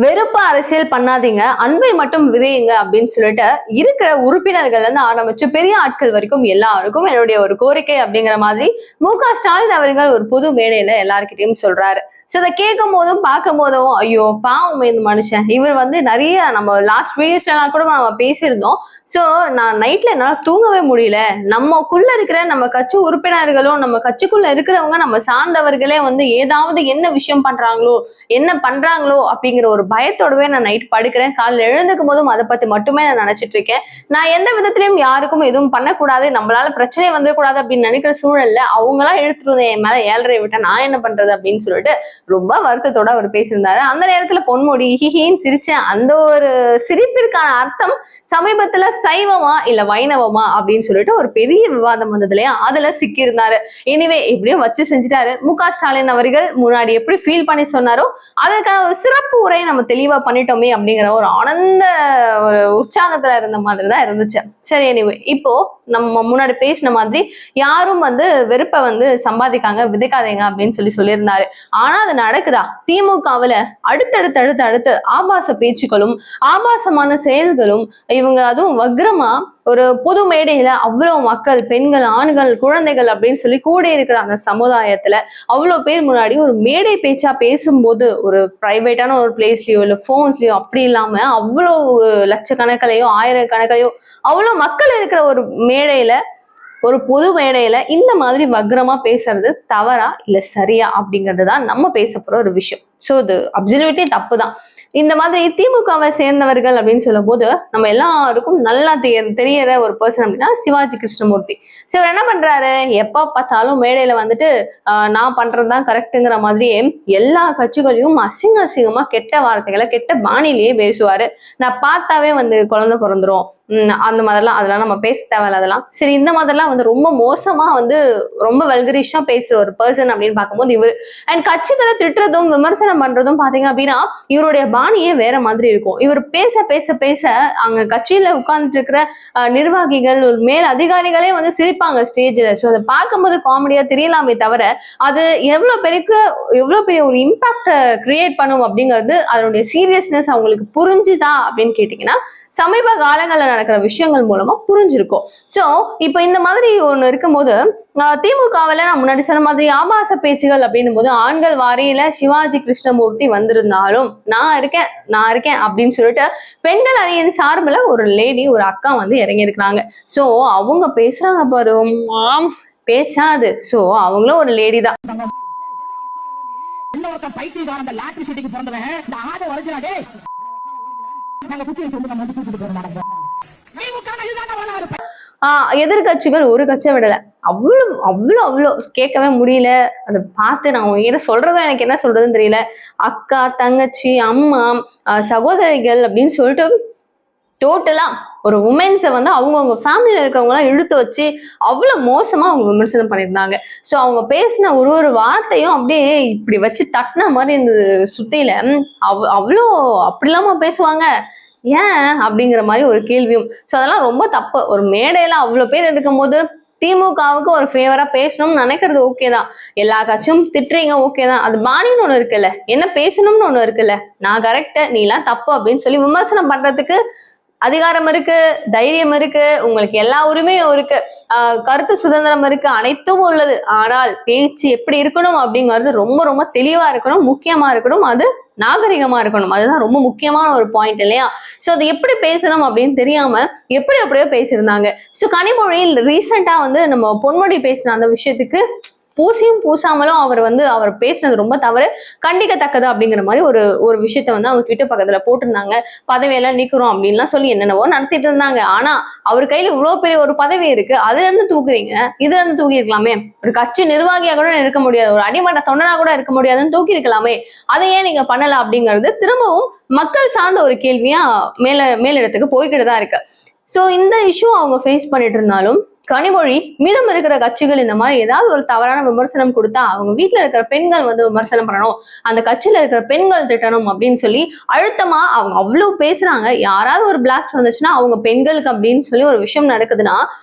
வெறுப்பு அரசியல் பண்ணாதீங்க, அன்பை மட்டும் விதையுங்க அப்படின்னு சொல்லிட்டு இருக்கிற உறுப்பினர்கள்ல இருந்து ஆரம்பிச்சு பெரிய ஆட்கள் வரைக்கும் எல்லாருக்கும் என்னுடைய ஒரு கோரிக்கை அப்படிங்கிற மாதிரி மு.க. ஸ்டாலின் அவர்கள் ஒரு பொது மேடையில எல்லார்கிட்டயும் சொல்றாரு. சோ அதை கேட்கும் போதும் பார்க்கும் போதும் ஐயோ பாவம் இந்த மனுஷன். இவர் வந்து நிறைய நம்ம லாஸ்ட் வீடியோஸ்ல எல்லாம் கூட நம்ம பேசியிருந்தோம். சோ நான் நைட்ல என்னால தூங்கவே முடியல. நமக்குள்ள இருக்கிற நம்ம கட்சி உறுப்பினர்களும் நம்ம கட்சிக்குள்ள இருக்கிறவங்க நம்ம சார்ந்தவர்களே வந்து ஏதாவது என்ன விஷயம் பண்றாங்களோ என்ன பண்றாங்களோ அப்படிங்கிற ஒரு பயத்தோடவே நான் நைட் படுக்கிறேன். காலையில் எழுந்துக்கும் போதும் அதை பத்தி மட்டுமே நான் நினைச்சிட்டு இருக்கேன். நான் எந்த விதத்திலயும் யாருக்கும் எதுவும் பண்ணக்கூடாது, நம்மளால பிரச்சனை வந்துடக்கூடாது அப்படின்னு நினைக்கிற சூழல்ல அவங்களா எடுத்துட்டு வந்து என் மேல 7:30 விட்டா நான் என்ன பண்றது அப்படின்னு சொல்லிட்டு ரொம்ப வருத்தத்தோட அவர் பேசியிருந்தாரு. அந்த நேரத்துல பொன்முடி ஹிஹின்னு சிரிச்சேன். அந்த ஒரு சிரிப்பிற்கான அர்த்தம் சமீபத்துல சைவமா இல்ல வைணவமா அப்படின்னு சொல்லிட்டு ஒரு பெரிய விவாதம் வந்தது இல்லையா, அதுல சிக்கி இருந்தாரு. எனிவே இப்படியும் வச்சு செஞ்சுட்டாரு. மு.க. ஸ்டாலின் அவர்கள் முன்னாடி எப்படி ஃபீல் பண்ணி சொன்னாரோ அதற்கான ஒரு சிறப்பு உரை நம்ம தெளிவா பண்ணிட்டோமே அப்படிங்கிற ஒரு ஆனந்த ஒரு உற்சாகத்துல இருந்த மாதிரி தான் இருந்துச்சு. சரி, எனிவே இப்போ நம்ம முன்னாடி பேசின மாதிரி யாரும் வந்து வெறுப்பை வந்து சம்பாதிக்காங்க விதைக்காதீங்க அப்படின்னு சொல்லியிருந்தாரு. ஆனா அது நடக்குதா? திமுகவுல அடுத்தடுத்து ஆபாச பேச்சுக்களும் ஆபாசமான செயல்களும், இவங்க அதுவும் வக்ரமா ஒரு பொது மேடையில அவ்வளவு மக்கள், பெண்கள், ஆண்கள், குழந்தைகள் அப்படின்னு சொல்லி கூட இருக்கிற அந்த சமுதாயத்துல அவ்வளவு பேர் முன்னாடி ஒரு மேடை பேச்சா பேசும்போது ஒரு பிரைவேட்டான ஒரு பிளேஸ்லயோ இல்ல போன்ஸ்லயோ அப்படி இல்லாம அவ்வளவு லட்சக்கணக்கிலையோ ஆயிரக்கணக்கிலையோ அவ்வளவு மக்கள் இருக்கிற ஒரு மேடையில, ஒரு பொது மேடையில இந்த மாதிரி வக்ரமா பேசுறது தவறா இல்ல சரியா அப்படிங்கிறது தான் நம்ம பேச போற ஒரு விஷயம். சோ இது அப்சல்யூட்லி தப்பு தான். இந்த மாதிரி திமுகவை சேர்ந்தவர்கள் அப்படின்னு சொல்லும் போது நம்ம எல்லாருக்கும் நல்லா தெரியற ஒரு பர்சன் அப்படின்னா சிவாஜி கிருஷ்ணமூர்த்தி. சோ இவர் என்ன பண்றாரு, எப்ப பார்த்தாலும் மேடையில வந்துட்டு நான் பண்றதுதான் கரெக்டுங்கிற மாதிரியே எல்லா கட்சிகளையும் அசிங்கமா கெட்ட வார்த்தைகளை கெட்ட பாணிலேயே பேசுவாரு. நான் பார்த்தாவே வந்து குழந்தை பிறந்துரும் அந்த மாதிரிலாம், அதெல்லாம் நம்ம பேச தேவையில்ல. அதெல்லாம் சரி, இந்த மாதிரிலாம் வந்து ரொம்ப மோசமா வந்து ரொம்ப வல்கரிஷா பேசுற ஒரு பர்சன் அப்படின்னு பார்க்கும்போது இவர் அண்ட் கட்சிகளை திட்டுறதும் விமர்சனம் பண்றதும் பாத்தீங்க அப்படின்னா இவருடைய பாணியே வேற மாதிரி இருக்கும். இவர் பேச பேச பேச அங்க கட்சியில உட்கார்ந்துட்டு இருக்கிற நிர்வாகிகள் மேல் அதிகாரிகளே வந்து சிரிப்பாங்க ஸ்டேஜ்ல. ஸோ அதை பார்க்கும்போது காமெடியா தெரியலாமே தவிர அது எவ்வளவு பெரிய ஒரு இம்பாக்ட கிரியேட் பண்ணும் அப்படிங்கிறது அதனுடைய சீரியஸ்னஸ் அவங்களுக்கு புரிஞ்சுதா அப்படின்னு கேட்டீங்கன்னா சமீப காலங்களில் நடக்கிற விஷயங்கள் மூலமா புரிஞ்சிருக்கும். சோ இப்ப இந்த மாதிரி ஒண்ணு இருக்கும்போது திமுகவில் நான் முன்னாடி சொன்ன மாதிரி ஆபாச பேச்சுகள் அப்படின்னும் போது ஆண்கள் வாரியில சிவாஜி கிருஷ்ணமூர்த்தி வந்திருந்தாலும் நான் இருக்கேன் அப்படின்னு சொல்லிட்டு பெண்கள் அணியின் சார்பில் ஒரு லேடி, ஒரு அக்கா வந்து இறங்கி இருக்கிறாங்க. சோ அவங்க பேசுறாங்க பாரு, பேச்சா அது. சோ அவங்களும் ஒரு லேடி தான். எதிர்கட்சிகள் ஒரு கட்சியை விடல, அவ்வளோ கேட்கவே முடியல. அதை பார்த்து நான் உங்ககிட்ட சொல்றதும் எனக்கு என்ன சொல்றதுன்னு தெரியல. அக்கா, தங்கச்சி, அம்மா, சகோதரிகள் அப்படின்னு சொல்லிட்டு டோட்டலா ஒரு உமன்ஸை வந்து அவங்கவுங்க ஃபேமிலியில இருக்கிறவங்க எல்லாம் இழுத்து வச்சு அவ்வளவு மோசமா அவங்க விமர்சனம் பண்ணியிருந்தாங்க. ஸோ அவங்க பேசின ஒரு வார்த்தையும் அப்படியே இப்படி வச்சு தட்டின மாதிரி இந்த சுத்தியில அவ்வளோ அப்படிலாமா பேசுவாங்க ஏன் அப்படிங்கிற மாதிரி ஒரு கேள்வியும். ஸோ அதெல்லாம் ரொம்ப தப்பு. ஒரு மேடையில அவ்வளவு பேர் இருக்கும் போது திமுகவுக்கு ஒரு ஃபேவரா பேசணும்னு நினைக்கிறது ஓகே தான். எல்லா கட்சியும் திட்டுறீங்க ஓகே தான். அது பாணின்னு ஒண்ணு இருக்குல்ல, என்ன பேசணும்னு ஒண்ணு இருக்குல்ல, நான் கரெக்ட் நீ எல்லாம் தப்பு அப்படின்னு சொல்லி விமர்சனம் பண்றதுக்கு அதிகாரம் இருக்கு, தைரியம் இருக்கு, உங்களுக்கு எல்லா உரிமையும் இருக்கு, கருத்து சுதந்திரம் இருக்கு, அனைத்தும் உள்ளது. ஆனால் பேச்சு எப்படி இருக்கணும் அப்படிங்கிறது ரொம்ப ரொம்ப தெளிவா இருக்கணும், முக்கியமா இருக்கணும், அது நாகரிகமா இருக்கணும். அதுதான் ரொம்ப முக்கியமான ஒரு பாயிண்ட் இல்லையா? சோ அது எப்படி பேசணும் அப்படின்னு தெரியாம எப்படியோ பேசியிருந்தாங்க. சோ கனிமொழியில் ரீசெண்டா வந்து நம்ம பொன்முடி பேசின அந்த விஷயத்துக்கு பூசியும் பூசாமலும் அவர் பேசினது ரொம்ப தவறு, கண்டிக்கத்தக்கது அப்படிங்கிற மாதிரி ஒரு விஷயத்த வந்து அவங்க ட்விட்டர் பக்கத்துல போட்டிருந்தாங்க. பதவியெல்லாம் நீக்குறோம் அப்படின்லாம் சொல்லி என்னென்னவோ நடத்திட்டு இருந்தாங்க. ஆனா அவர் கையில இவ்வளவு பெரிய ஒரு பதவி இருக்கு, அதுல இருந்து தூக்குறீங்க, இதுல இருந்து தூக்கி இருக்கலாமே. ஒரு கட்சி நிர்வாகியா கூட இருக்க முடியாது, ஒரு அடிமட்ட தொண்டனா கூட இருக்க முடியாதுன்னு தூக்கி இருக்கலாமே, அதை ஏன் நீங்க பண்ணல அப்படிங்கிறது திரும்பவும் மக்கள் சார்ந்த ஒரு கேள்வியா மேலிடத்துக்கு போய்கிட்டு தான் இருக்கு. சோ இந்த இஷ்யூ அவங்க ஃபேஸ் பண்ணிட்டு இருந்தாலும் கனிமொழி மீதம் இருக்கிற கட்சிகள் இந்த மாதிரி ஏதாவது ஒரு தவறான விமர்சனம் கொடுத்தா அவங்க வீட்டுல இருக்கிற பெண்கள் வந்து விமர்சனம் பண்ணணும், அந்த கட்சியில இருக்கிற பெண்கள் திட்டணும் அப்படின்னு சொல்லி அழுத்தமா அவங்க அவ்வளவு பேசுறாங்க. யாராவது ஒரு பிளாஸ்ட் வந்துச்சுன்னா அவங்க பெண்களுக்கு அப்படின்னு சொல்லி ஒரு விஷயம் நடக்குதுன்னா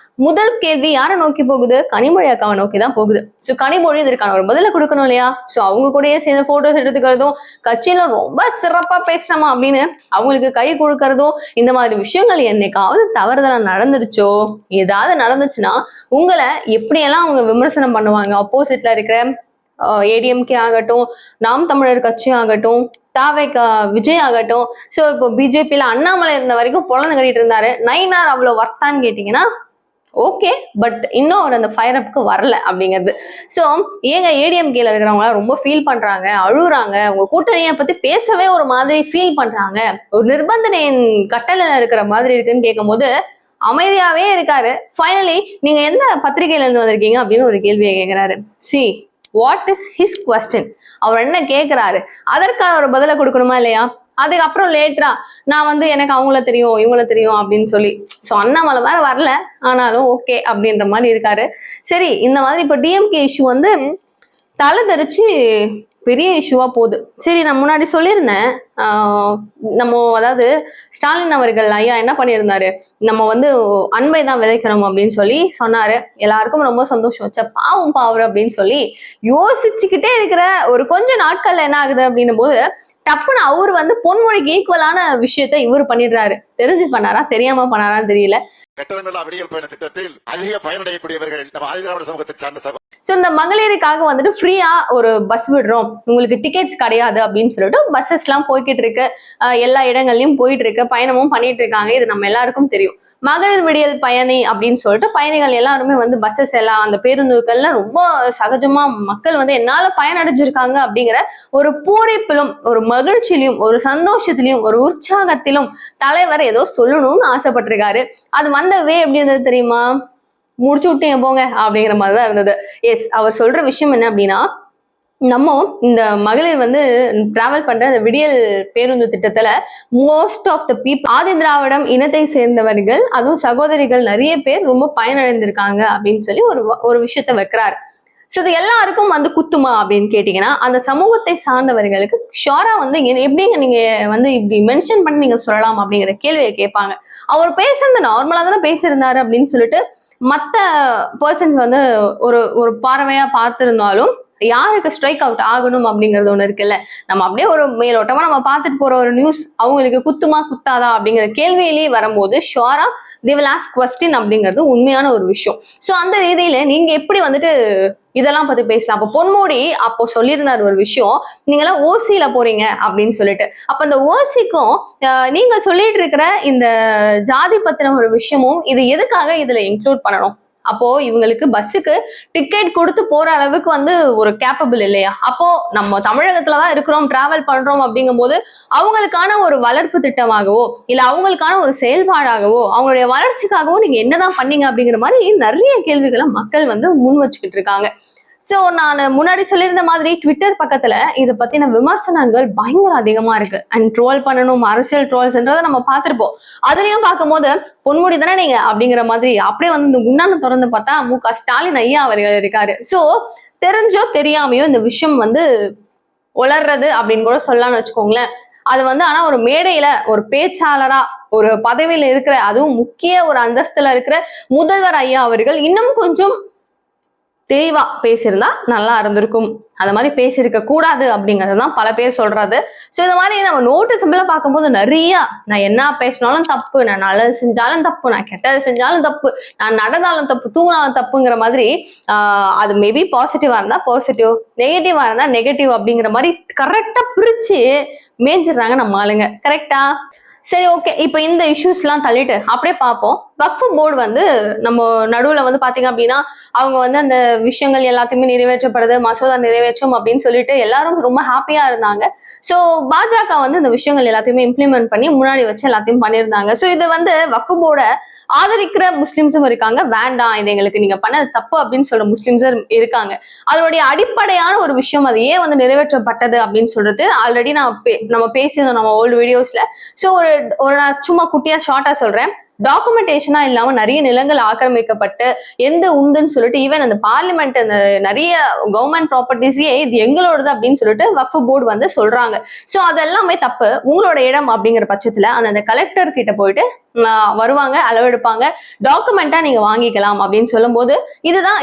முதல் கேள்வி யாரை நோக்கி போகுது? கனிமொழி அக்காவை நோக்கி தான் போகுது. சோ கனிமொழி இதற்கான ஒரு பதில கொடுக்கணும் இல்லையா? சோ அவங்க கூடயே சேர்ந்து போட்டோஸ் எடுத்துக்கிறதும், கட்சியில ரொம்ப சிறப்பா பேசுறமா அப்படின்னு அவங்களுக்கு கை கொடுக்கறதும், இந்த மாதிரி விஷயங்கள் என்னைக்காவது தவறுதலா நடந்துருச்சோ, ஏதாவது நடந்துச்சுன்னா உங்களை எப்படியெல்லாம் அவங்க விமர்சனம் பண்ணுவாங்க. அப்போசிட்ல இருக்கிற ஏடிஎம்கே ஆகட்டும், நாம் தமிழர் கட்சி ஆகட்டும், தாவேகா விஜய் ஆகட்டும். சோ இப்போ பிஜேபியில அண்ணாமலை இருந்த வரைக்கும் பொழந்து கட்டிட்டு இருந்தாரு. நயினார் அவ்வளவு வர்த்தான்னு கேட்டீங்கன்னா ஓகே, பட் இன்னும் அவர் அந்த ஃபயர் அப்க்கு வரல அப்படிங்கிறது. சோ ஏங்க ஏடிஎம்கேல இருக்கிறவங்க ரொம்ப ஃபீல் பண்றாங்க, அழுகுறாங்க, உங்க கூட்டணியை பத்தி பேசவே ஒரு மாதிரி ஃபீல் பண்றாங்க, ஒரு நிர்பந்தனையின் கட்டளை இருக்கிற மாதிரி இருக்குன்னு கேட்கும் போது அமைதியாவே இருக்காரு. ஃபைனலி நீங்க எந்த பத்திரிகையில இருந்து வந்திருக்கீங்க அப்படின்னு ஒரு கேள்வியை கேட்கிறாரு. See what is his question? அவர் என்ன கேட்கிறாரு, அதற்கான ஒரு பதிலை கொடுக்கணுமா இல்லையா? அதுக்கப்புறம் லேட்டரா நான் வந்து எனக்கு அவங்கள தெரியும் இவங்கள தெரியும் அப்படின்னு சொல்லி, ஸோ அண்ணாமலை வேற வரல, ஆனாலும் ஓகே அப்படின்ற மாதிரி இருக்காரு. சரி, இந்த மாதிரி இப்போ டிஎம்கே இஷ்யூ வந்து தலை தெரிச்சு பெரிய இஷ்யூவா போகுது. சரி, நான் முன்னாடி சொல்லியிருந்தேன், நம்ம அதாவது ஸ்டாலின் அவர்கள் ஐயா என்ன பண்ணியிருந்தாரு, நம்ம வந்து அன்பை தான் விதைக்கணும் அப்படின்னு சொல்லி சொன்னாரு. எல்லாருக்கும் ரொம்ப சந்தோஷம் வச்ச பாவம் பாவம் அப்படின்னு சொல்லி யோசிச்சுக்கிட்டே இருக்கிற ஒரு கொஞ்ச நாட்கள்ல என்ன ஆகுது அப்படின்னும் போது டப்புன்னு அவரு வந்து பொன்மொழிக்கு ஈக்குவலான விஷயத்த இவரு பண்ணிடுறாரு. தெரிஞ்சு பண்ணாரா தெரியாம பண்ணாரான்னு தெரியல. திட்டத்தில் அதிக பயனடையக்கூடியவர்கள் நம்ம ஆதிதிராவிட சமூகத்தை சார்ந்த. சோ இந்த மகளிருக்காக வந்துட்டு ஃப்ரீயா ஒரு பஸ் விடுறோம், உங்களுக்கு டிக்கெட்ஸ் கிடையாது அப்படின்னு சொல்லிட்டு பஸ்ஸஸ் எல்லாம் போய்கிட்டு இருக்கு, எல்லா இடங்கள்லயும் போயிட்டு இருக்கு, பயணமும் பண்ணிட்டு இருக்காங்க. இது நம்ம எல்லாருக்கும் தெரியும். மகளிர் விடியல் பயணி அப்படின்னு சொல்லிட்டு பயணிகள் எல்லாருமே வந்து பஸ்ஸஸ் எல்லாம் அந்த பேருந்துகள்ல ரொம்ப சகஜமா மக்கள் வந்து என்னால பயனடைஞ்சிருக்காங்க அப்படிங்கிற ஒரு பூரிப்பிலும் ஒரு மகிழ்ச்சியிலும் ஒரு சந்தோஷத்திலையும் ஒரு உற்சாகத்திலும் தலைவர் ஏதோ சொல்லணும்னு ஆசைப்பட்டிருக்காரு. அது வந்தவே எப்படி இருந்தது தெரியுமா? முடிச்சு விட்டீங்க போங்க அப்படிங்கிற மாதிரிதான் இருந்தது. எஸ், அவர் சொல்ற விஷயம் என்ன அப்படின்னா, நம்ம இந்த மகளிர் வந்து டிராவல் பண்ற அந்த விடியல் பேருந்து திட்டத்துல மோஸ்ட் ஆஃப் த பீப்புள் ஆதி திராவிடம் இனத்தை சேர்ந்தவர்கள், அதுவும் சகோதரிகள் நிறைய பேர் ரொம்ப பயனடைந்திருக்காங்க அப்படின்னு சொல்லி ஒரு விஷயத்த வைக்கிறாரு. ஸோ இது எல்லாருக்கும் வந்து குத்துமா அப்படின்னு கேட்டீங்கன்னா, அந்த சமூகத்தை சார்ந்தவர்களுக்கு ஷோரா வந்து எப்படிங்க நீங்க வந்து இப்படி மென்ஷன் பண்ணி நீங்க சொல்லலாம் அப்படிங்கிற கேள்வியை கேட்பாங்க. அவர் பேசுறது நார்மலா தானே பேசியிருந்தாரு அப்படின்னு சொல்லிட்டு மத்த பர்சன்ஸ் வந்து ஒரு பார்வையா பார்த்திருந்தாலும் யாருக்கு ஸ்ட்ரைக் அவுட் ஆகணும் அப்படிங்கிறது ஒண்ணு இருக்குல்ல. நம்ம அப்படியே ஒரு மேலோட்டமா நம்ம பார்த்துட்டு போற ஒரு நியூஸ் அவங்களுக்கு குத்துமா குத்தாதா அப்படிங்கிற கேள்வியிலேயே வரும்போது ஷுவரா they will ask question அப்படிங்கிறது உண்மையான ஒரு விஷயம். சோ அந்த ரீதியில நீங்க எப்படி வந்துட்டு இதெல்லாம் பத்தி பேசலாம்? அப்போ பொன்முடி அப்போ சொல்லியிருந்தார் ஒரு விஷயம், நீங்க எல்லாம் ஓசியில போறீங்க அப்படின்னு சொல்லிட்டு. அப்ப அந்த ஓசிக்கும் நீங்க சொல்லிட்டு இருக்கிற இந்த ஜாதி பத்தின ஒரு விஷயமும் இது எதுக்காக இதுல இன்க்ளூட் பண்ணணும்? அப்போ இவங்களுக்கு பஸ்ஸுக்கு டிக்கெட் கொடுத்து போற அளவுக்கு வந்து ஒரு கேப்பபிள் இல்லையா? அப்போ நம்ம தமிழகத்துலதான் இருக்கிறோம், டிராவல் பண்றோம் அப்படிங்கும் போது அவங்களுக்கான ஒரு வளர்ப்பு திட்டமாகவோ இல்ல அவங்களுக்கான ஒரு செயல்பாடாகவோ அவங்களுடைய வளர்ச்சிக்காகவோ நீங்க என்னதான் பண்ணீங்க அப்படிங்கிற மாதிரி நிறைய கேள்விகளை மக்கள் வந்து முன் வச்சுக்கிட்டு இருக்காங்க. சோ நான் முன்னாடி சொல்லியிருந்த மாதிரி ட்விட்டர் பக்கத்துல இதை பத்தின விமர்சனங்கள் பயங்கர அதிகமா இருக்கு. அண்ட் ட்ரோல் பண்ணணும், அரசியல் ட்ரோல்ஸ்ன்றதை நம்ம பார்த்திருப்போம். அதுலயும் பார்க்கும்போது பொன்முடி தானே நீங்க அப்படிங்கிற மாதிரி அப்படியே வந்து இந்த குண்டான திறந்து பார்த்தா மு.க. ஸ்டாலின் ஐயா அவர்கள் இருக்காரு. சோ தெரிஞ்சோ தெரியாமையோ இந்த விஷயம் வந்து உளர்றது அப்படின்னு கூட சொல்லலாம்னு வச்சுக்கோங்களேன். அது வந்து ஆனா ஒரு மேடையில ஒரு பேச்சாளரா ஒரு பதவியில இருக்கிற, அதுவும் முக்கிய ஒரு அந்தஸ்துல இருக்கிற முதல்வர் ஐயா அவர்கள் இன்னும் கொஞ்சம் தெளிவா பேசியிருந்தா நல்லா இருந்திருக்கும். அந்த மாதிரி பேசியிருக்க கூடாது அப்படிங்கறதுதான் பல பேர் சொல்றது. சோ இந்த மாதிரி நம்ம நோட்டீஸ் பார்க்கும்போது நிறைய நான் என்ன பேசினாலும் தப்பு, நான் நல்லது செஞ்சாலும் தப்பு, நான் கெட்டது செஞ்சாலும் தப்பு, நான் நடந்தாலும் தப்பு, தூங்கினாலும் தப்புங்கிற மாதிரி அது மேபி பாசிட்டிவா இருந்தா பாசிட்டிவ், நெகட்டிவா இருந்தா நெகட்டிவ் அப்படிங்கிற மாதிரி கரெக்டா பிரிச்சு மேய்ஞ்சிடுறாங்க நம்ம ஆளுங்க. கரெக்டா? சரி, ஓகே. இப்ப இந்த இஷ்யூஸ் எல்லாம் தள்ளிட்டு அப்படியே பார்ப்போம். வக்ஃப் போர்டு வந்து நம்ம நடுவுல வந்து பாத்தீங்க அப்படின்னா அவங்க வந்து அந்த விஷயங்கள் எல்லாத்தையுமே நிறைவேற்றப்படுது, மசோதா நிறைவேற்றும் அப்படின்னு சொல்லிட்டு எல்லாரும் ரொம்ப ஹாப்பியா இருந்தாங்க. சோ பாஜக வந்து இந்த விஷயங்கள் எல்லாத்தையுமே இம்ப்ளிமெண்ட் பண்ணி முன்னாடி வச்சு எல்லாத்தையும் பண்ணியிருந்தாங்க. சோ இது வந்து வக்ஃப் போர்டை ஆதரிக்கிற முஸ்லிம்ஸும் இருக்காங்க, வேண்டாம் இது எங்களுக்கு நீங்க பண்ணது தப்பு அப்படின்னு சொல்ற முஸ்லிம்ஸும் இருக்காங்க. அதனுடைய அடிப்படையான ஒரு விஷயம் அது ஏன் வந்து நிறைவேற்றப்பட்டது அப்படின்னு சொல்றது ஆல்ரெடி நம்ம பேசியிருந்தோம் நம்ம ஓல்டு வீடியோஸ்ல. சோ ஒரு நான் சும்மா குட்டியா ஷார்ட்டா சொல்றேன். டாக்குமெண்டேஷனா இல்லாம நிறைய நிலங்கள் ஆக்கிரமிக்கப்பட்டு எந்த உண்டுன்னு சொல்லிட்டு ஈவன் அந்த பார்லிமெண்ட் அந்த நிறைய கவர்மெண்ட் ப்ராப்பர்ட்டிஸே இது எங்களோடது அப்படின்னு சொல்லிட்டு வக்ஃப் போர்டு வந்து சொல்றாங்க. சோ அதெல்லாமே தப்பு. உங்களோட இடம் அப்படிங்கிற பட்சத்துல அந்த கலெக்டர் கிட்ட போயிட்டு வருவாங்க, அளவெடுப்பாங்க, டாக்குமெண்டா நீங்க வாங்கிக்கலாம் அப்படின்னு சொல்லும் போது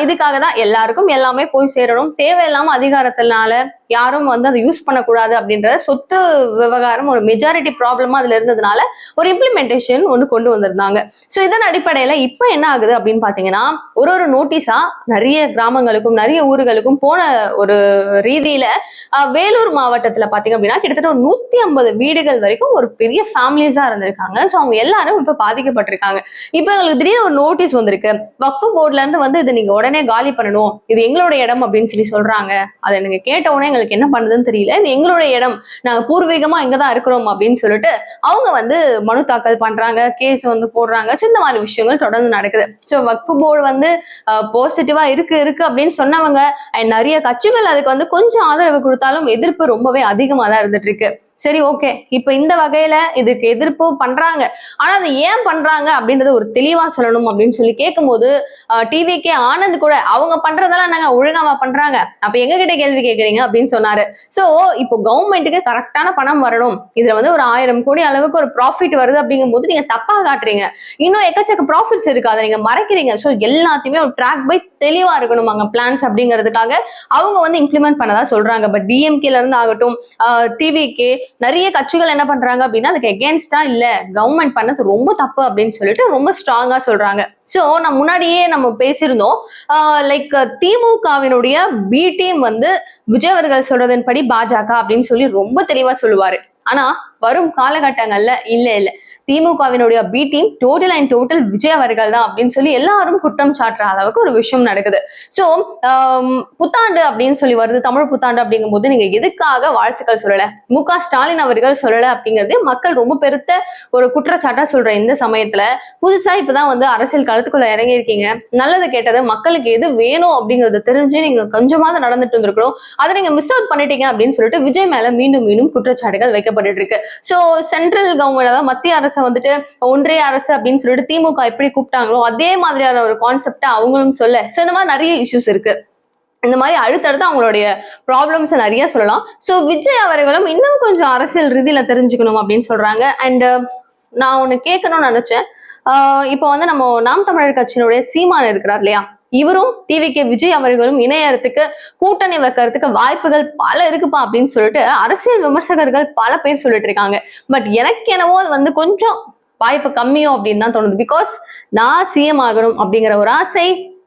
இதுக்காக தான் எல்லாருக்கும் எல்லாமே போய் சேரணும், தேவையில்லாம அதிகாரத்தினால யாரும் வந்து அதை யூஸ் பண்ணக்கூடாது அப்படின்ற சொத்து விவகாரம் ஒரு மெஜாரிட்டி ப்ராப்ளமா அதுல இருந்ததுனால ஒரு இம்ப்ளிமெண்டேஷன் ஒன்று கொண்டு வந்திருந்தாங்க. ஸோ இதன் அடிப்படையில இப்ப என்ன ஆகுது அப்படின்னு பாத்தீங்கன்னா ஒரு நோட்டீஸா நிறைய கிராமங்களுக்கும் நிறைய ஊர்களுக்கும் போன ஒரு ரீதியில வேலூர் மாவட்டத்துல பாத்தீங்க அப்படின்னா கிட்டத்தட்ட ஒரு 150 வீடுகள் வரைக்கும் ஒரு பெரிய ஃபேமிலிஸா இருந்திருக்காங்க. ஸோ அவங்க எல்லாரும் இப்ப பாதிக்கப்பட்டிருக்காங்க. இப்ப எங்களுக்கு திடீர்னு ஒரு நோட்டீஸ் வந்திருக்கு, வக்ஃப் போர்ட்ல இருந்து வந்து இதை நீங்க உடனே காலி பண்ணணும், இது எங்களோட இடம் அப்படின்னு சொல்றாங்க. அதை நீங்க கேட்ட உடனே எங்களுக்கு என்ன பண்ணுதுன்னு தெரியல, இது எங்களுடைய இடம், நாங்க பூர்வீகமா இங்கதான் இருக்கிறோம் அப்படின்னு சொல்லிட்டு அவங்க வந்து மனு தாக்கல் பண்றாங்க, கேஸ் வந்து போடுறாங்க. ஸோ இந்த மாதிரி விஷயங்கள் தொடர்ந்து நடக்குது. ஸோ வக்ஃப் போர்டு வந்து பாசிட்டிவா இருக்கு அப்படின்னு சொன்னவங்க அண்ட் நிறைய கட்சிகள் அதுக்கு வந்து கொஞ்சம் ஆதரவு கொடுத்தாலும் எதிர்ப்பு ரொம்பவே அதிகமா தான் இருந்துட்டு இருக்கு. சரி, ஓகே, இப்ப இந்த வகையில இதுக்கு எதிர்ப்பு பண்றாங்க, ஆனா அது ஏன் பண்றாங்க அப்படின்றத ஒரு தெளிவா சொல்லணும் அப்படின்னு கேட்கும் போது டிவிகே ஆனந்த் கூட அவங்க பண்றதெல்லாம் நாங்க ஒழுங்காவா பண்றாங்க, அப்ப எங்க கிட்ட கேள்வி கேட்கறீங்க அப்படின்னு சொன்னாரு. சோ இப்போ கவர்மெண்ட்டுக்கு கரெக்டான பணம் வரணும், இதுல வந்து ஒரு 1000 கோடி அளவுக்கு ஒரு ப்ராஃபிட் வருது அப்படிங்கும் போது நீங்க தப்பா காட்டுறீங்க, இன்னும் எக்கச்சக்க ப்ராஃபிட்ஸ் இருக்கு, அதை நீங்க மறைக்கிறீங்க. சோ எல்லாத்தையுமே ஒரு ட்ராக் பை தெளிவா இருக்கணும் அங்க பிளான்ஸ் அப்படிங்கிறதுக்காக அவங்க வந்து இம்ப்ளிமெண்ட் பண்ணதா சொல்றாங்க. பட் டிஎம்கேல இருந்து ஆகட்டும், டிவிகே, நிறைய கட்சிகள் என்ன பண்றாங்க அப்படின்னா அதுக்கு எகேன்ஸ்டா இல்ல, கவர்மெண்ட் பண்ணது ரொம்ப தப்பு அப்படின்னு சொல்லிட்டு ரொம்ப ஸ்ட்ராங்கா சொல்றாங்க. சோ நான் முன்னாடியே நம்ம பேசியிருந்தோம், லைக் திமுகவினுடைய பி டீம் வந்து விஜய் அவர்கள் சொல்றதன்படி பாஜக அப்படின்னு சொல்லி ரொம்ப தெளிவா சொல்லுவாரு. ஆனா வரும் காலகட்டங்கள்ல இல்ல திமுகவினுடைய பி டீம் டோட்டல் விஜய் அவர்கள் தான் அப்படின்னு சொல்லி எல்லாரும் குற்றம் சாட்டுற அளவுக்கு ஒரு விஷயம் நடக்குது. சோ புத்தாண்டு அப்படின்னு சொல்லி வருது, தமிழ் புத்தாண்டு அப்படிங்கும் போது நீங்க எதுக்காக வாழ்த்துக்கள் சொல்லல, முக ஸ்டாலின் அவர்கள் சொல்லல அப்படிங்கிறது மக்கள் ரொம்ப பெருத்த ஒரு குற்றச்சாட்டா சொல்ற இந்த சமயத்துல புதுசா இப்பதான் வந்து அரசியல் களத்துக்குள்ள இறங்கி இருக்கீங்க, நல்லது கேட்டது மக்களுக்கு எது வேணும் அப்படிங்கறத தெரிஞ்சு நீங்க கொஞ்சமாவது நடந்துட்டு இருந்திருக்கணும், அதை நீங்க மிஸ் அவுட் பண்ணிட்டீங்க அப்படின்னு சொல்லிட்டு விஜய் மேல மீண்டும் குற்றச்சாட்டுகள் வைக்கப்பட்டு இருக்கு. சோ சென்ட்ரல் கவர்மெண்ட், அதாவது மத்திய அரசு வந்துட்டு ஒன்றிய அரசு அப்படின்னு சொல்லிட்டு திமுக எப்படி கூப்பிட்டாங்களோ அதே மாதிரியான ஒரு கான்செப்ட் அவங்களும் சொல்ல. சோ இந்த மாதிரி நிறைய இஷ்யூஸ் இருக்கு, இந்த மாதிரி அடுத்தடுத்து அவங்களுடைய ப்ராப்ளம்ஸ் நிறைய சொல்லலாம். சோ விஜய் அவர்களும் இன்னும் கொஞ்சம் அரசியல் ரீதியில தெரிஞ்சுக்கணும் அப்படின்னு சொல்றாங்க. அண்ட் நான் ஒண்ணு கேட்கணும்னு நினைச்சேன், இப்போ வந்து நம்ம நாம் தமிழர் கட்சியினுடைய சீமான் இருக்கிறார் இல்லையா, இவரும் டிவிகே விஜய் அவர்களும் இணையறதுக்கு கூட்டணி வைக்கிறதுக்கு வாய்ப்புகள் பல இருக்குப்பா அப்படின்னு சொல்லிட்டு அரசியல் விமர்சகர்கள் பல பேர் சொல்லிட்டு இருக்காங்க. பட் எனக்கு என்னவோ அது வந்து கொஞ்சம் வாய்ப்பு கம்மியும் அப்படின்னு தான் தோணுது. பிகாஸ் நான் சிஎம் ஆகணும் அப்படிங்கிற ஒரு ஆசை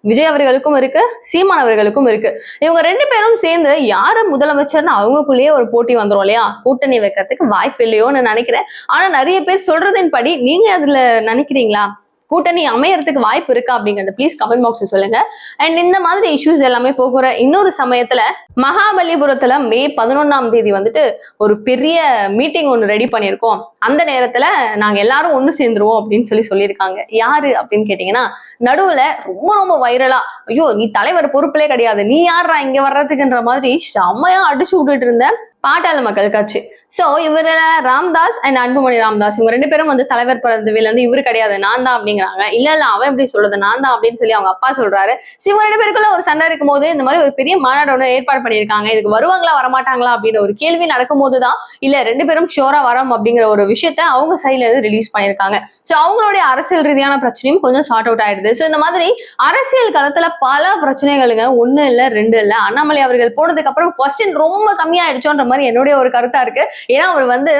விஜய் அவர்களுக்கும் இருக்கு, சீமான் அவர்களுக்கும் இருக்கு. இவங்க 2 பேரும் சேர்ந்து யாரு முதலமைச்சர்னு அவங்களுக்குள்ளேயே ஒரு போட்டி வந்துரும் இல்லையா, கூட்டணி வைக்கிறதுக்கு வாய்ப்பு இல்லையோன்னு நினைக்கிறேன். ஆனா நிறைய பேர் சொல்றதின் படி நீங்க அதுல நினைக்கிறீங்களா, கூட்டணி அமையறதுக்கு வாய்ப்பு இருக்கா அப்படிங்கறது ப்ளீஸ் கமெண்ட் பாக்ஸ்ல சொல்லுங்க. அண்ட் இந்த மாதிரி இஷ்யூஸ் எல்லாமே போகிற இன்னொரு சமயத்துல மகாபலிபுரத்துல மே 11ஆம் தேதி வந்துட்டு ஒரு பெரிய மீட்டிங் ஒன்று ரெடி பண்ணியிருக்கோம், அந்த நேரத்துல நாங்க எல்லாரும் ஒண்ணு சேர்ந்துருவோம் அப்படின்னு சொல்லியிருக்காங்க. யாரு அப்படின்னு கேட்டீங்கன்னா நடுவுல ரொம்ப வைரலா, ஐயோ நீ தலைவர் பொறுப்பிலே கிடையாது, நீ யாரா இங்க வர்றதுக்குன்ற மாதிரி செம்மையா அடிச்சு விட்டுட்டு இருந்த பாட்டாளி மக்கள் கட்சி. சோ இவர ராம்தாஸ் அண்ட் அன்புமணி ராமதாஸ் இவங்க 2 பேரும் வந்து தலைவர் பதவியில இருந்து இவரு கிடையாது நான் தான் அப்படிங்கிறாங்க. இல்ல அவன் எப்படி சொல்றது, நான் தான் அப்படின்னு சொல்லி அவங்க அப்பா சொல்றாரு. சோ இவங்க 2 பேருக்குள்ள ஒரு சண்டை இருக்கும் போது இந்த மாதிரி ஒரு பெரிய மாநாடு ஒன்று ஏற்பாடு பண்ணியிருக்காங்க. இதுக்கு வருவாங்களா வரமாட்டாங்களா அப்படின்ற ஒரு கேள்வி நடக்கும் போதுதான் இல்ல 2 பேரும் ஷோரா வரோம் அப்படிங்கிற ஒரு விஷயத்த அவங்க சைட்ல இருந்து ரிலீஸ் பண்ணியிருக்காங்க. சோ அவங்களுடைய அரசியல் ரீதியான பிரச்சனையும் கொஞ்சம் சார்ட் அவுட் ஆயிடுது. சோ இந்த மாதிரி அரசியல் களத்துல பல பிரச்சனைகளுங்க, 1 இல்ல 2 இல்ல. அண்ணாமலை அவர்கள் போனதுக்கு அப்புறம் கொஸ்டின் ரொம்ப கம்மியாயிடுச்சோன்ற மாதிரி என்னுடைய ஒரு கருத்தா இருக்கு. ஏன்னா அவர் வந்து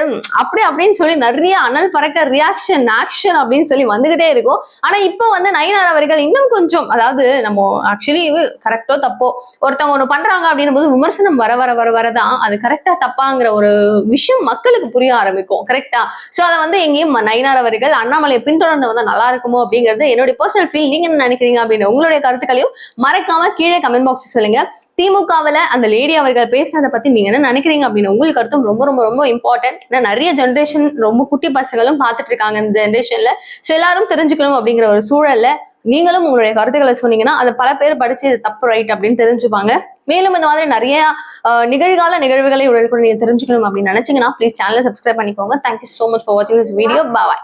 அப்படின்னு சொல்லி நிறைய அனல் பறக்க ரியாக்ஷன் ஆக்ஷன் அப்படின்னு சொல்லி வந்துகிட்டே இருக்கும். ஆனா இப்போ வந்து நயினார் அவர்கள் இன்னும் கொஞ்சம், அதாவது நம்ம ஆக்சுவலி கரெக்டோ தப்போ ஒருத்தவங்க ஒண்ணு பண்றாங்க அப்படின்னும் போது விமர்சனம் வரதான் அது கரெக்டா தப்பாங்கிற ஒரு விஷயம் மக்களுக்கு புரிய ஆரம்பிக்கும். கரெக்டா? சோ அதை வந்து எங்கேயும் நயினார் அவர்கள் அண்ணாமலையை பின்தொடர்ந்து வந்தா நல்லா இருக்குமோ அப்படிங்கிறது என்னுடைய பர்சனல் ஃபீல். நீங்க என்ன நினைக்கிறீங்க அப்படின்னு உங்களுடைய கருத்துக்களையும் மறக்காம கீழே கமெண்ட் பாக்ஸ் சொல்லுங்க. திமுகவுல அந்த லேடி அவர்கள் பேசினதை பத்தி நீங்க என்ன நினைக்கிறீங்க அப்படின்னு உங்களுக்கு கருத்தும் ரொம்ப இம்பார்ட்டன்ட். ஏன்னா நிறைய ஜென்ரேஷன் ரொம்ப குட்டி பசங்களும் பார்த்துட்டு இருக்காங்க இந்த ஜென்ரேஷன்ல. சோ எல்லாரும் தெரிஞ்சுக்கணும் அப்படிங்கிற ஒரு சூழல்ல நீங்களும் உங்களுடைய கருத்துக்களை சொன்னீங்கன்னா அதை பல பேர் படிச்சு இது தப்பு ரைட் அப்படின்னு தெரிஞ்சுப்பாங்க. மேலும் இந்த மாதிரி நிறைய நிகழ்கால நிகழ்வுகளை உடனுக்குடன் நீங்க தெரிஞ்சுக்கணும் அப்படின்னு நினைச்சீங்கன்னா ப்ளீஸ் சேனலை சப்ஸ்கிரைப் பண்ணிக்கோங்க. தேங்க்யூ சோ மச் ஃபார் வாட்சிங் திஸ் வீடியோ. பாய்.